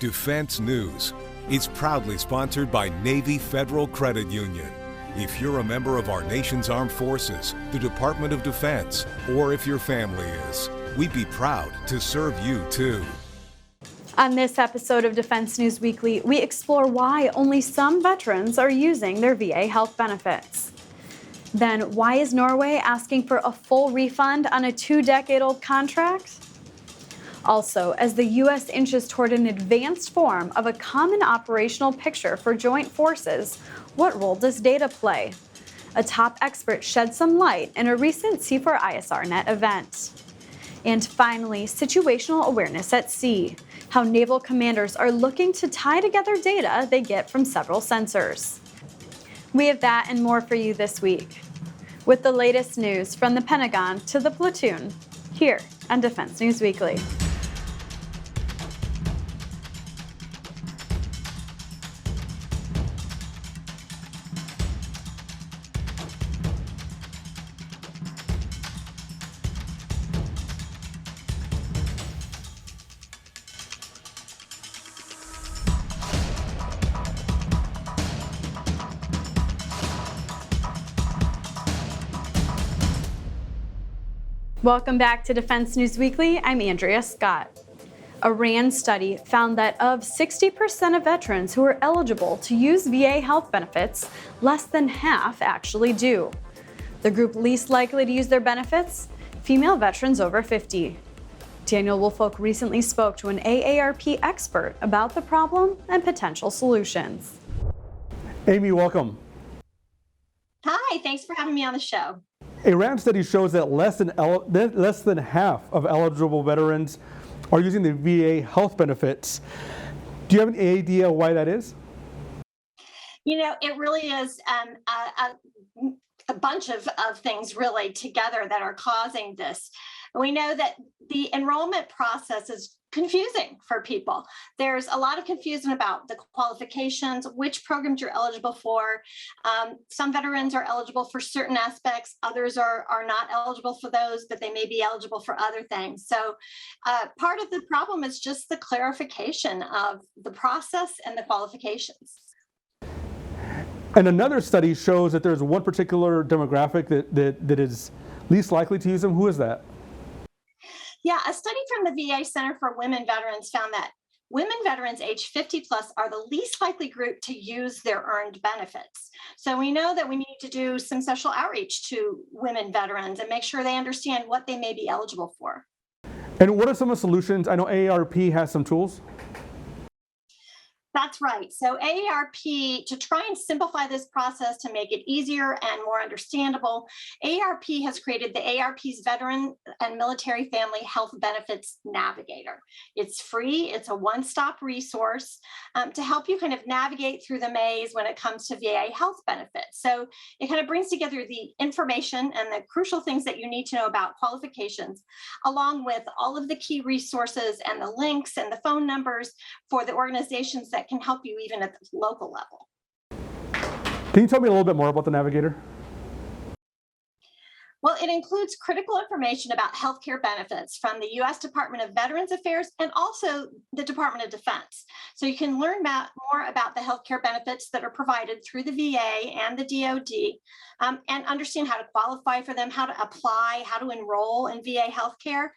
Defense News. It's proudly sponsored by Navy Federal Credit Union. If you're a member of our nation's armed forces, the Department of Defense, or if your family is, we'd be proud to serve you too. On this episode of Defense News Weekly, we explore why only some veterans are using their VA health benefits. Then, why is Norway asking for a full refund on a 2-decade-old contract? Also, as the U.S. inches toward an advanced form of a common operational picture for joint forces, what role does data play? A top expert shed some light in a recent C4ISRnet event. And finally, situational awareness at sea, how naval commanders are looking to tie together data they get from several sensors. We have that and more for you this week, with the latest news from the Pentagon to the platoon, here on Defense News Weekly. Welcome back to Defense News Weekly. I'm Andrea Scott. A RAND study found that of 60% of veterans who are eligible to use VA health benefits, less than half actually do. The group least likely to use their benefits? Female veterans over 50. Daniel Woolfolk recently spoke to an AARP expert about the problem and potential solutions. Amy, welcome. Hi, thanks for having me on the show. A RAND study shows that less than half of eligible veterans are using the VA health benefits. Do you have any idea why that is? You know, it really is a bunch of things really together that are causing this. We know that the enrollment process is confusing for people. There's a lot of confusion about the qualifications, which programs you're eligible for. Some veterans are eligible for certain aspects, others are not eligible for those, but they may be eligible for other things. So part of the problem is just the clarification of the process and the qualifications. And another study shows that there's one particular demographic that is least likely to use them. Who is that? Yeah, a study from the VA Center for Women Veterans found that women veterans age 50 plus are the least likely group to use their earned benefits. So we know that we need to do some social outreach to women veterans and make sure they understand what they may be eligible for. And what are some of the solutions? I know AARP has some tools. That's right. So AARP, to try and simplify this process to make it easier and more understandable, AARP has created the AARP's Veteran and Military Family Health Benefits Navigator. It's free. It's a one-stop resource to help you kind of navigate through the maze when it comes to VA health benefits. So it kind of brings together the information and the crucial things that you need to know about qualifications, along with all of the key resources and the links and the phone numbers for the organizations that can help you even at the local level. Can you tell me a little bit more about the Navigator? Well, it includes critical information about healthcare benefits from the U.S. Department of Veterans Affairs and also the Department of Defense. So you can learn more about the healthcare benefits that are provided through the VA and the DoD, and understand how to qualify for them, how to apply, how to enroll in VA healthcare.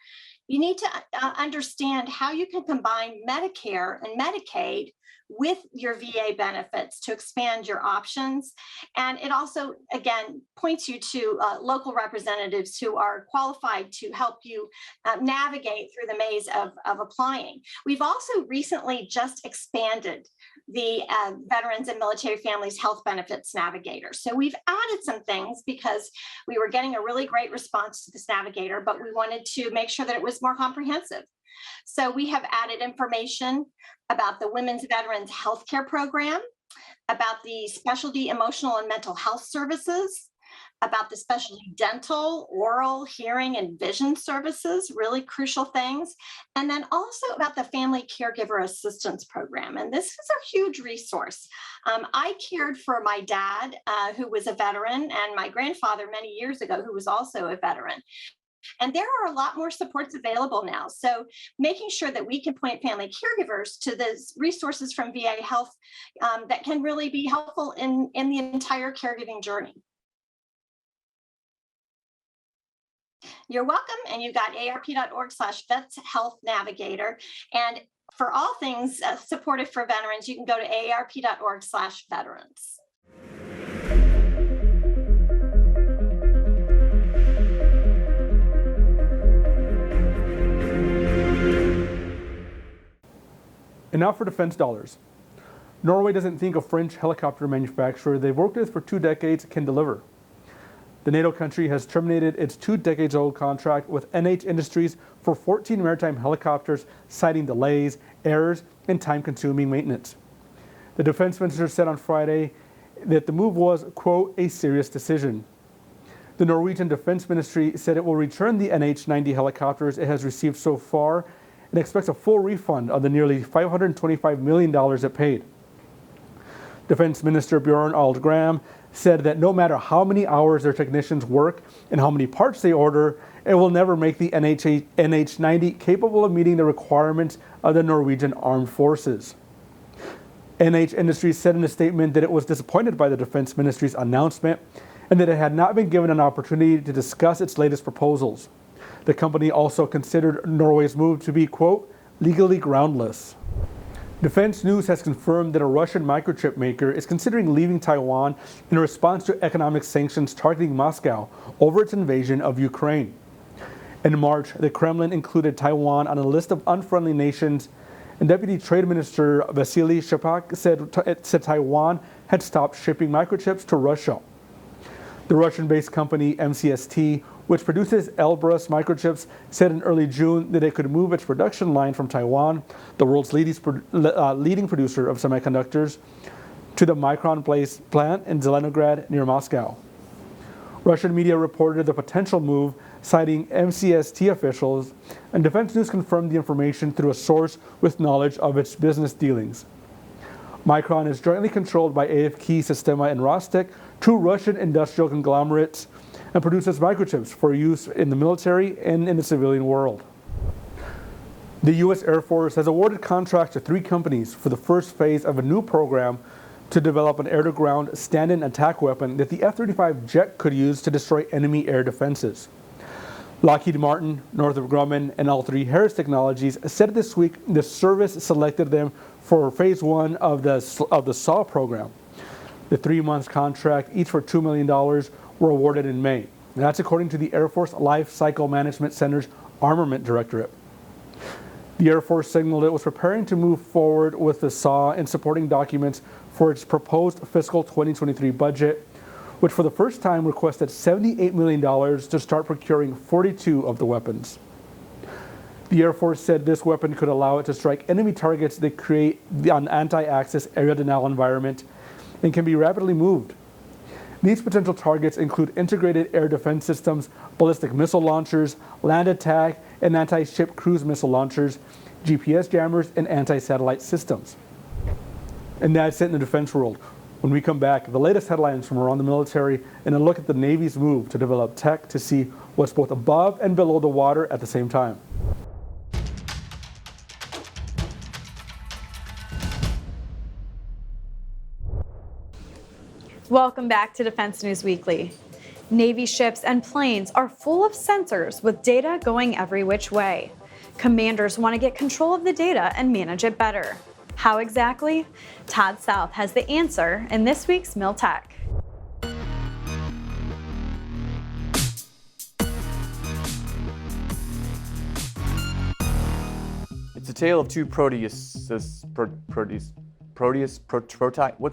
You need to understand how you can combine Medicare and Medicaid with your VA benefits to expand your options. And it also, again, points you to local representatives who are qualified to help you navigate through the maze of applying. We've also recently just expanded the Veterans and Military Families Health Benefits Navigator. So we've added some things because we were getting a really great response to this navigator, but we wanted to make sure that it was more comprehensive. So we have added information about the Women's Veterans Healthcare Program, about the specialty emotional and mental health services, about the specialty dental, oral, hearing, and vision services, really crucial things. And then also about the Family Caregiver Assistance Program. And this is a huge resource. I cared for my dad, who was a veteran, and my grandfather many years ago, who was also a veteran. And there are a lot more supports available now. So making sure that we can point family caregivers to those resources from VA Health that can really be helpful in the entire caregiving journey. You're welcome. And you've got arp.org/Vets Health Navigator. And for all things supportive for veterans, you can go to arp.org/veterans. And now for defense dollars. Norway doesn't think a French helicopter manufacturer they've worked with for 2 decades can deliver. The NATO country has terminated its 2-decades-old contract with NH Industries for 14 maritime helicopters, citing delays, errors, and time-consuming maintenance. The defense minister said on Friday that the move was, quote, a serious decision. The Norwegian Defense Ministry said it will return the NH-90 helicopters it has received so far and expects a full refund of the nearly $525 million it paid. Defense Minister Bjorn Aldgram said that no matter how many hours their technicians work and how many parts they order, it will never make the NH-90 capable of meeting the requirements of the Norwegian Armed Forces. NH Industries said in a statement that it was disappointed by the Defense Ministry's announcement and that it had not been given an opportunity to discuss its latest proposals. The company also considered Norway's move to be, quote, legally groundless. Defense News has confirmed that a Russian microchip maker is considering leaving Taiwan in response to economic sanctions targeting Moscow over its invasion of Ukraine. In March, the Kremlin included Taiwan on a list of unfriendly nations, and Deputy Trade Minister Vasily Shepak said Taiwan had stopped shipping microchips to Russia. The Russian-based company MCST, which produces Elbrus microchips, said in early June that it could move its production line from Taiwan, the world's leading producer of semiconductors, to the Micron-based plant in Zelenograd near Moscow. Russian media reported the potential move, citing MCST officials, and Defense News confirmed the information through a source with knowledge of its business dealings. Micron is jointly controlled by AFK Sistema and Rostec, 2 Russian industrial conglomerates, and produces microchips for use in the military and in the civilian world. The U.S. Air Force has awarded contracts to 3 companies for the first phase of a new program to develop an air-to-ground stand-in attack weapon that the F-35 jet could use to destroy enemy air defenses. Lockheed Martin, Northrop Grumman, and L3 Technologies said this week the service selected them for phase 1 of the SAW program. The 3-month contract, each for $2 million, were awarded in May. And that's according to the Air Force Life Cycle Management Center's Armament Directorate. The Air Force signaled it was preparing to move forward with the SAW and supporting documents for its proposed fiscal 2023 budget, which for the first time requested $78 million to start procuring 42 of the weapons. The Air Force said this weapon could allow it to strike enemy targets that create an anti-access area denial environment and can be rapidly moved. These potential targets include integrated air defense systems, ballistic missile launchers, land attack and anti-ship cruise missile launchers, GPS jammers, and anti-satellite systems. And that's it in the defense world. When we come back, the latest headlines from around the military and a look at the Navy's move to develop tech to see what's both above and below the water at the same time. Welcome back to Defense News Weekly. Navy ships and planes are full of sensors with data going every which way. Commanders want to get control of the data and manage it better. How exactly? Todd South has the answer in this week's Mil Tech. It's a tale of 2 Proteus. What's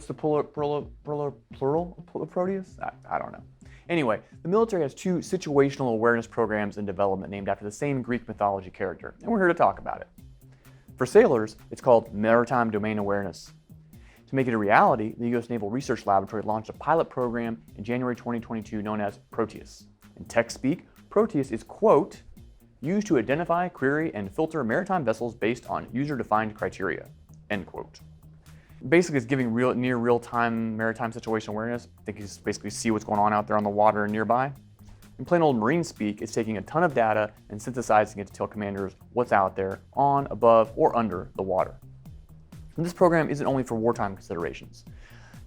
the plural of Proteus? I don't know. Anyway, the military has 2 situational awareness programs in development named after the same Greek mythology character, and we're here to talk about it. For sailors, it's called Maritime Domain Awareness. To make it a reality, the U.S. Naval Research Laboratory launched a pilot program in January 2022 known as Proteus. In tech speak, Proteus is, quote, used to identify, query, and filter maritime vessels based on user-defined criteria, end quote. Basically, it's giving near real-time maritime situation awareness. I think you just basically see what's going on out there on the water and nearby. In plain old Marine speak, it's taking a ton of data and synthesizing it to tell commanders what's out there, on, above, or under the water. And this program isn't only for wartime considerations.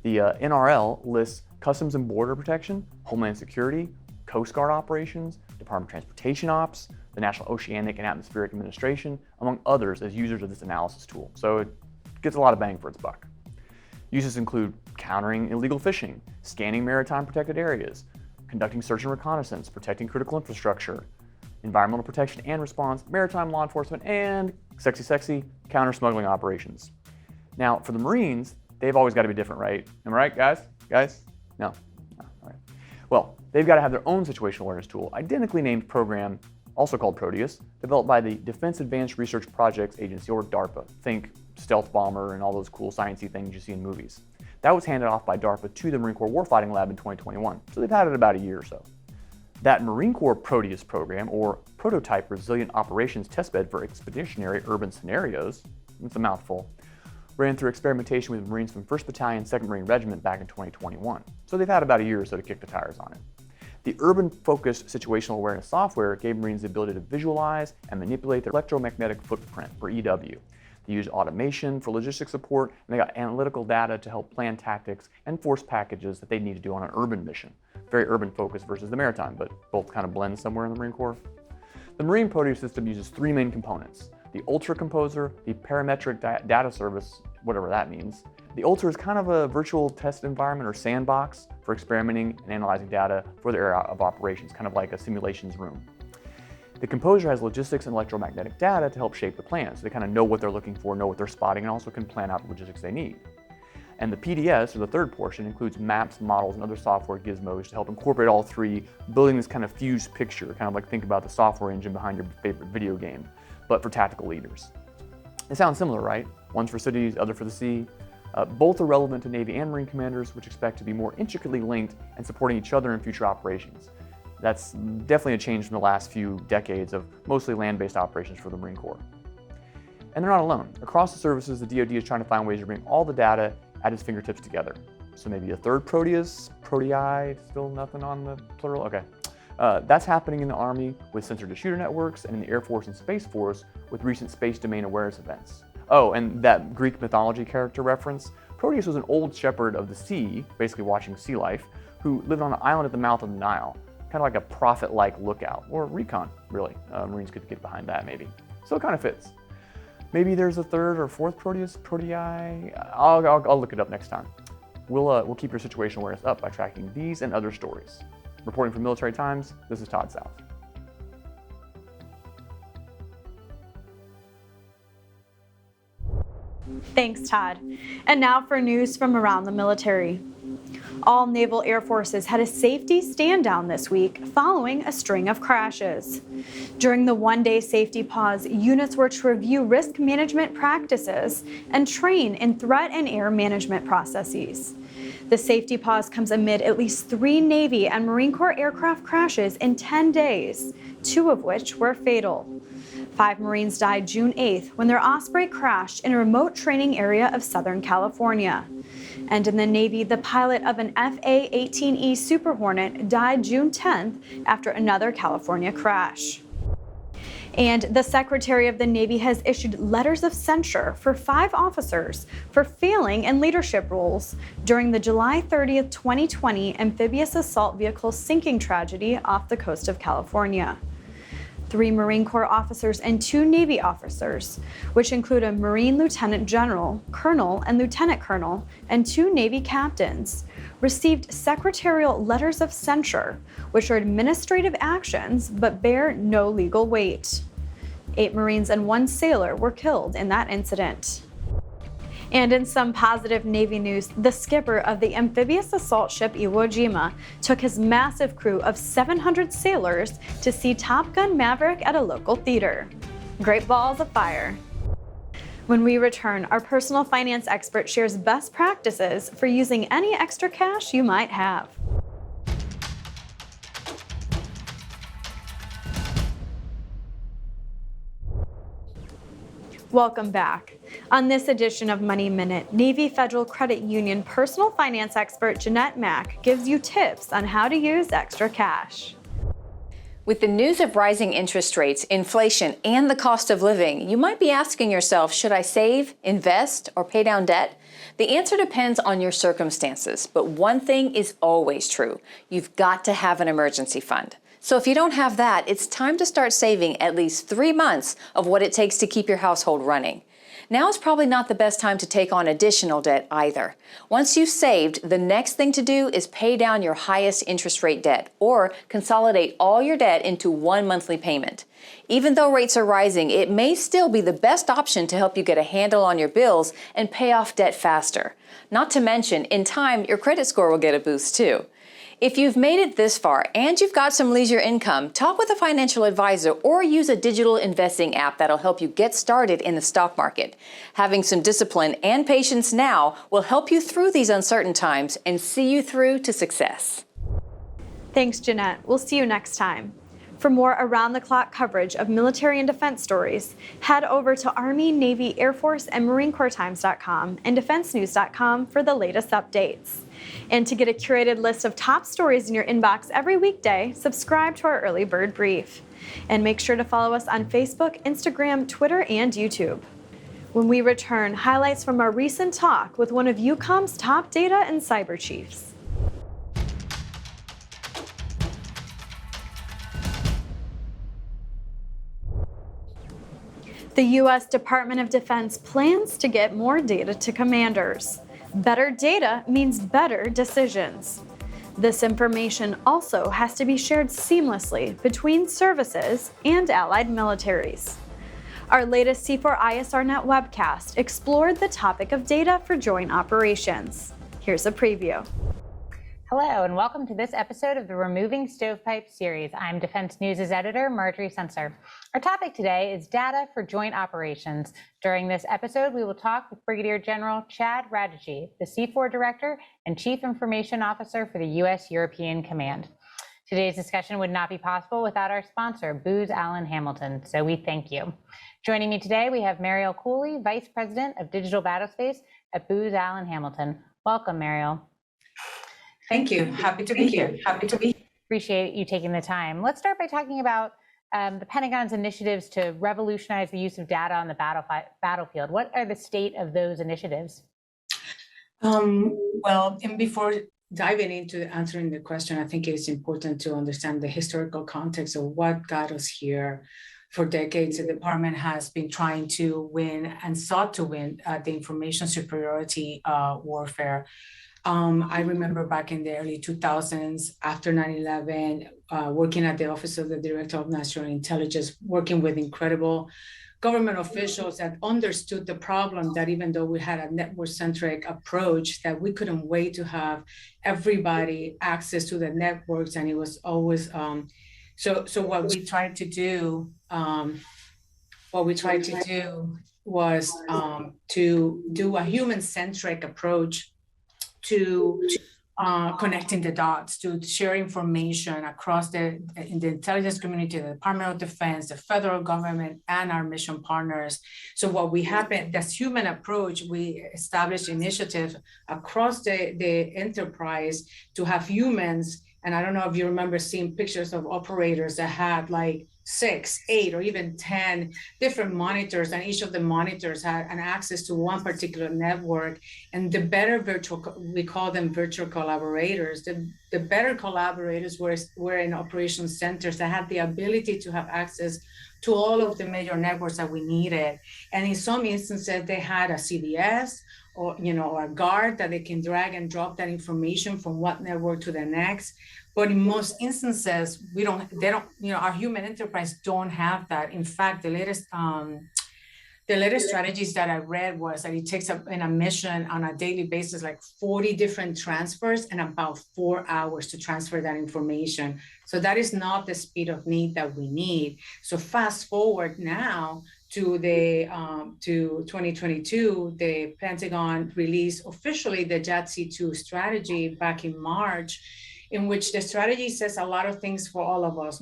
The NRL lists Customs and Border Protection, Homeland Security, Coast Guard operations, Department of Transportation ops, the National Oceanic and Atmospheric Administration, among others, as users of this analysis tool. So it gets a lot of bang for its buck. Uses include countering illegal fishing, scanning maritime protected areas, conducting search and reconnaissance, protecting critical infrastructure, environmental protection and response, maritime law enforcement, and sexy, counter-smuggling operations. Now, for the Marines, they've always got to be different, right? Am I right, guys? No? All right. Well, they've got to have their own situational awareness tool, identically named program, also called Proteus, developed by the Defense Advanced Research Projects Agency, or DARPA. Think stealth bomber and all those cool sciencey things you see in movies. That was handed off by DARPA to the Marine Corps Warfighting Lab in 2021, so they've had it about a year or so. That Marine Corps Proteus program, or Prototype Resilient Operations Testbed for Expeditionary Urban Scenarios, it's a mouthful, ran through experimentation with Marines from 1st Battalion, 2nd Marine Regiment back in 2021, so they've had about a year or so to kick the tires on it. The urban-focused situational awareness software gave Marines the ability to visualize and manipulate their electromagnetic footprint, or EW. They used automation for logistics support, and they got analytical data to help plan tactics and force packages that they need to do on an urban mission. Very urban-focused versus the maritime, but both kind of blend somewhere in the Marine Corps. The Marine Proteus system uses three main components: the Ultra Composer, the Parametric Data Service, whatever that means. The Ultra is kind of a virtual test environment or sandbox for experimenting and analyzing data for the area of operations, kind of like a simulations room. The Composer has logistics and electromagnetic data to help shape the plan, so they kind of know what they're looking for, know what they're spotting, and also can plan out the logistics they need. And the PDS, or the third portion, includes maps, models, and other software gizmos to help incorporate all three, building this kind of fused picture, kind of like think about the software engine behind your favorite video game, but for tactical leaders. It sounds similar, right? One's for cities, other for the sea. Both are relevant to Navy and Marine commanders, which expect to be more intricately linked and supporting each other in future operations. That's definitely a change from the last few decades of mostly land-based operations for the Marine Corps. And they're not alone. Across the services, the DoD is trying to find ways to bring all the data at its fingertips together. So maybe a third Proteus, Protei, still nothing on the plural? Okay. That's happening in the Army with sensor-to-shooter networks, and in the Air Force and Space Force with recent space domain awareness events. Oh, and that Greek mythology character reference, Proteus was an old shepherd of the sea, basically watching sea life, who lived on an island at the mouth of the Nile, kind of like a prophet-like lookout, or recon, really. Marines could get behind that, maybe. So it kind of fits. Maybe there's a third or fourth Proteus, Protei. I'll look it up next time. We'll keep your situational awareness up by tracking these and other stories. Reporting from Military Times, this is Todd South. Thanks, Todd. And now for news from around the military. All naval air forces had a safety stand-down this week following a string of crashes. During the one-day safety pause, units were to review risk management practices and train in threat and air management processes. The safety pause comes amid at least 3 Navy and Marine Corps aircraft crashes in 10 days, 2 of which were fatal. 5 Marines died June 8th when their Osprey crashed in a remote training area of Southern California. And in the Navy, the pilot of an FA-18E Super Hornet died June 10th after another California crash. And the Secretary of the Navy has issued letters of censure for 5 officers for failing in leadership roles during the July 30th, 2020 amphibious assault vehicle sinking tragedy off the coast of California. 3 Marine Corps officers and 2 Navy officers, which include a Marine Lieutenant General, Colonel, and Lieutenant Colonel, and 2 Navy captains, received secretarial letters of censure, which are administrative actions but bear no legal weight. 8 Marines and 1 sailor were killed in that incident. And in some positive Navy news, the skipper of the amphibious assault ship Iwo Jima took his massive crew of 700 sailors to see Top Gun Maverick at a local theater. Great balls of fire. When we return, our personal finance expert shares best practices for using any extra cash you might have. Welcome back. On this edition of Money Minute, Navy Federal Credit Union personal finance expert Jeanette Mack gives you tips on how to use extra cash. With the news of rising interest rates, inflation, and the cost of living, you might be asking yourself, should I save, invest, or pay down debt? The answer depends on your circumstances, but one thing is always true. You've got to have an emergency fund. So if you don't have that, it's time to start saving at least 3 months of what it takes to keep your household running. Now is probably not the best time to take on additional debt either. Once you've saved, the next thing to do is pay down your highest interest rate debt or consolidate all your debt into one monthly payment. Even though rates are rising, it may still be the best option to help you get a handle on your bills and pay off debt faster. Not to mention, in time, your credit score will get a boost too. If you've made it this far and you've got some leisure income, talk with a financial advisor or use a digital investing app that'll help you get started in the stock market. Having some discipline and patience now will help you through these uncertain times and see you through to success. Thanks, Jeanette. We'll see you next time. For more around-the-clock coverage of military and defense stories, head over to Army, Navy, Air Force, and Marine Corps Times.com and DefenseNews.com for the latest updates. And to get a curated list of top stories in your inbox every weekday, subscribe to our Early Bird Brief. And make sure to follow us on Facebook, Instagram, Twitter, and YouTube. When we return, highlights from our recent talk with one of EUCOM's top data and cyber chiefs. The U.S. Department of Defense plans to get more data to commanders. Better data means better decisions. This information also has to be shared seamlessly between services and allied militaries. Our latest C4ISRnet webcast explored the topic of data for joint operations. Here's a preview. Hello, and welcome to this episode of the Removing Stovepipe series. I'm Defense News' editor, Marjorie Sensor. Our topic today is data for joint operations. During this episode, we will talk with Brigadier General Chad Radigi, the C4 Director and Chief Information Officer for the U.S. European Command. Today's discussion would not be possible without our sponsor, Booz Allen Hamilton, so we thank you. Joining me today, we have Mariel Cooley, Vice President of Digital Battlespace at Booz Allen Hamilton. Welcome, Mariel. Thank you. Happy to be here. Appreciate you taking the time. Let's start by talking about the Pentagon's initiatives to revolutionize the use of data on the battlefield. What are the state of those initiatives? Well, and before diving into answering the question, I think it is important to understand the historical context of what got us here. For decades, the department has been trying to win and sought to win the information superiority warfare. I remember back in the early 2000s, after 9/11, working at the Office of the Director of National Intelligence, working with incredible government officials that understood the problem that even though we had a network-centric approach, that we couldn't wait to have everybody access to the networks, and it was always so what we tried to do was to do a human-centric approach to connecting the dots, to share information across in the intelligence community, the Department of Defense, the federal government, and our mission partners. So what we happened, this human approach, we established initiatives across the enterprise to have humans. And I don't know if you remember seeing pictures of operators that had like 6, 8, or even 10 different monitors, and each of the monitors had an access to one particular network. And the better we call them virtual collaborators, the better collaborators were in operations centers that had the ability to have access to all of the major networks that we needed. And in some instances, they had a CDS or a guard that they can drag and drop that information from one network to the next. But in most instances, our human enterprise don't have that. In fact, the latest strategies that I read was that it takes up in a mission on a daily basis, like 40 different transfers and about 4 hours to transfer that information. So that is not the speed of need that we need. So fast forward now to 2022, the Pentagon released officially the JADC2 strategy back in March, in which the strategy says a lot of things for all of us.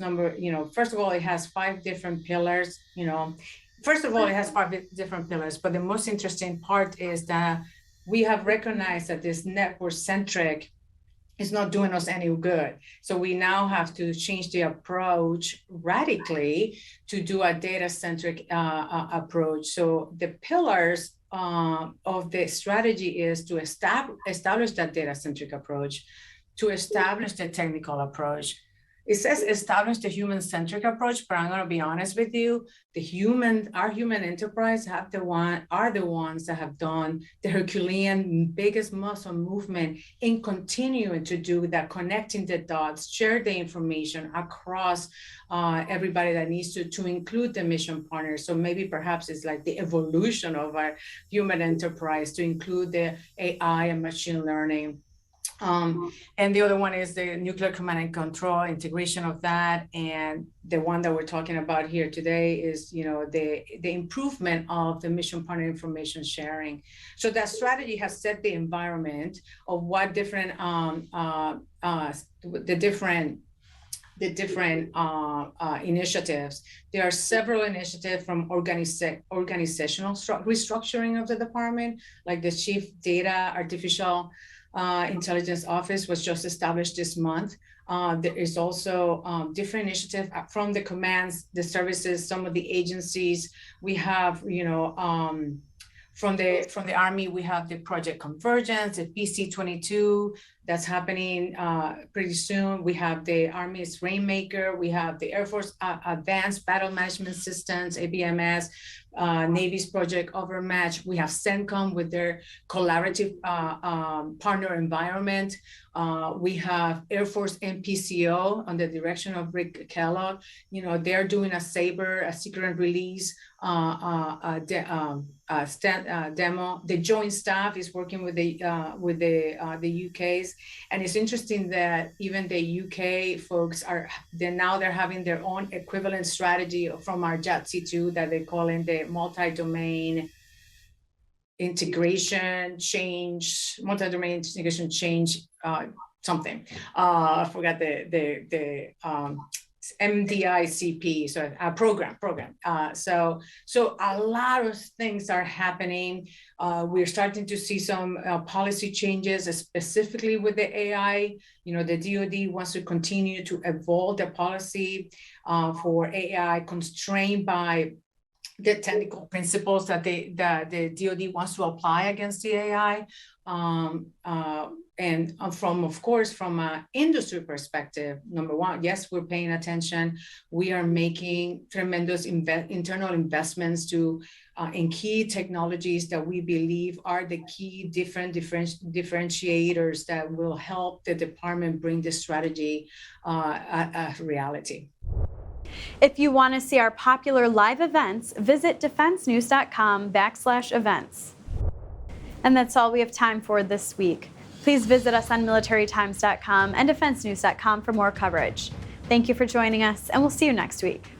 First of all, it has 5 different pillars. But the most interesting part is that we have recognized that this network-centric it's not doing us any good. So we now have to change the approach radically to do a data-centric approach. So the pillars of the strategy is to establish that data-centric approach, to establish the technical approach. It says establish the human-centric approach, but I'm going to be honest with you. Our human enterprise are the ones that have done the Herculean biggest muscle movement in continuing to do that, connecting the dots, share the information across everybody that needs to include the mission partners. So maybe perhaps it's like the evolution of our human enterprise to include the AI and machine learning. And the other one is the nuclear command and control, integration of that. And the one that we're talking about here today is, the improvement of the mission partner information sharing. So that strategy has set the environment of what different, the different initiatives. There are several initiatives from organizational restructuring of the department, like the Chief Data Artificial Intelligence Office was just established this month. There is also different initiatives from the commands, the services, some of the agencies. We have, from the Army, we have the Project Convergence, the PC-22 that's happening pretty soon. We have the Army's Rainmaker. We have the Air Force Advanced Battle Management Systems, ABMS, Navy's Project Overmatch. We have CENTCOM with their collaborative partner environment. We have Air Force MPCO under the direction of Rick Kellogg. They're doing a SABR, a secret and release demo. The Joint Staff is working with the UK's, and it's interesting that even the UK folks they're having their own equivalent strategy from our JATC2 that they call in the multi-domain integration change, something. I forgot the MDICP, so a program. So a lot of things are happening. We're starting to see some policy changes, specifically with the AI. The DoD wants to continue to evolve the policy for AI, constrained by the technical principles that the DoD wants to apply against the AI. And from an industry perspective, number one, yes, we're paying attention. We are making tremendous internal investments in key technologies that we believe are the key differentiators that will help the department bring the strategy a reality. If you want to see our popular live events, visit defensenews.com/events. And that's all we have time for this week. Please visit us on militarytimes.com and defensenews.com for more coverage. Thank you for joining us, and we'll see you next week.